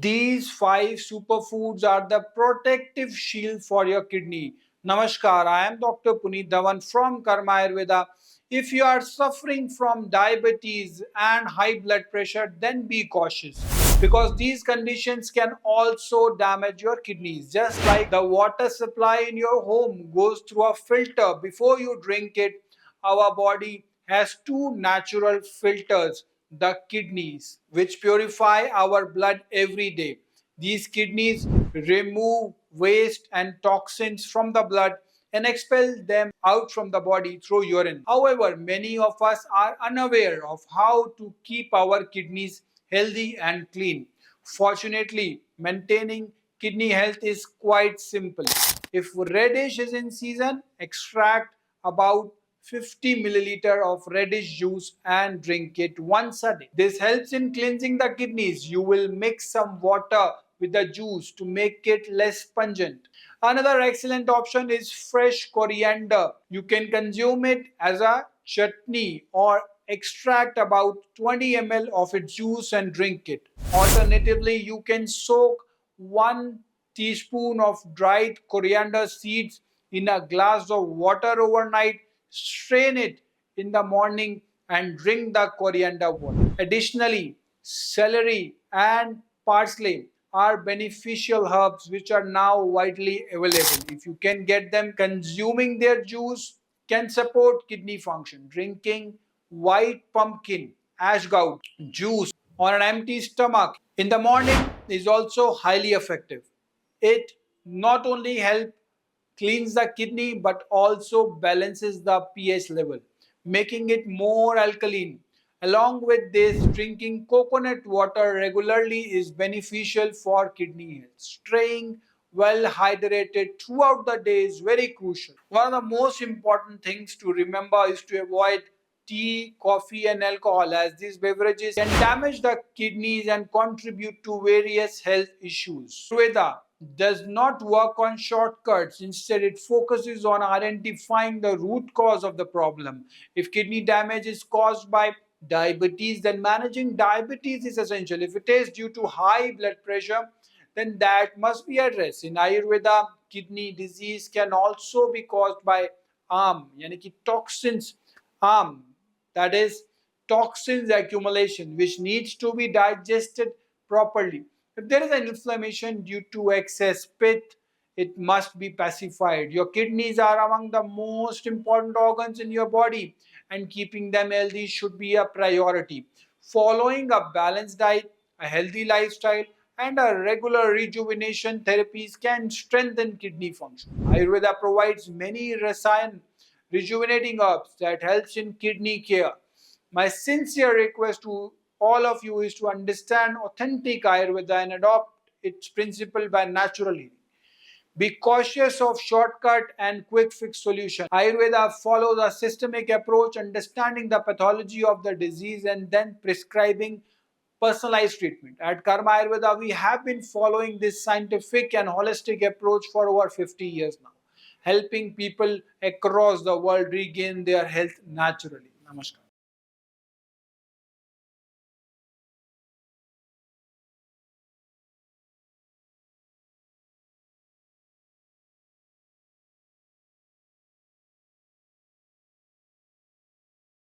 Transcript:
These five superfoods are the protective shield for your kidney. Namaskar, I am Dr. Puneet Dhawan from Karma Ayurveda. If you are suffering from diabetes and high blood pressure, then be cautious because these conditions can also damage your kidneys. Just like the water supply in your home goes through a filter before you drink it, our body has two natural filters, the kidneys, which purify our blood every day. These kidneys remove waste and toxins from the blood and expel them out from the body through urine. However, many of us are unaware of how to keep our kidneys healthy and clean. Fortunately, maintaining kidney health is quite simple. If radish is in season, extract about 50 milliliter of radish juice and drink it once a day. This helps in cleansing the kidneys. You will mix some water with the juice to make it less pungent. Another excellent option is fresh coriander. You can consume it as a chutney or extract about 20 ml of its juice and drink it. Alternatively, you can soak 1 teaspoon of dried coriander seeds in a glass of water overnight, strain it in the morning and drink the coriander water. Additionally, celery and parsley are beneficial herbs which are now widely available. If you can get them, consuming their juice can support kidney function. Drinking white pumpkin ashgout juice on an empty stomach in the morning is also highly effective. It not only helps cleans the kidney but also balances the pH level, making it more alkaline. Along with this, drinking coconut water regularly is beneficial for kidney health. Staying well hydrated throughout the day is very crucial. One of the most important things to remember is to avoid tea, coffee, and alcohol, as these beverages can damage the kidneys and contribute to various health issues. Ayurveda does not work on shortcuts. Instead, it focuses on identifying the root cause of the problem. If kidney damage is caused by diabetes, then managing diabetes is essential. If it is due to high blood pressure, then that must be addressed. In Ayurveda, kidney disease can also be caused by yani ki toxins, harm, that is toxins accumulation, which needs to be digested properly. If there is an inflammation due to excess pit, it must be pacified. Your kidneys are among the most important organs in your body, and keeping them healthy should be a priority. Following a balanced diet, a healthy lifestyle, and a regular rejuvenation therapies can strengthen kidney function. Ayurveda provides many rasayan rejuvenating herbs that helps in kidney care. My sincere request to all of you is to understand authentic Ayurveda and adopt its principle by natural healing. Be cautious of shortcut and quick fix solution. Ayurveda follows a systemic approach, understanding the pathology of the disease and then prescribing personalized treatment. At Karma Ayurveda, we have been following this scientific and holistic approach for over 50 years now, helping people across the world regain their health naturally. Namaskar.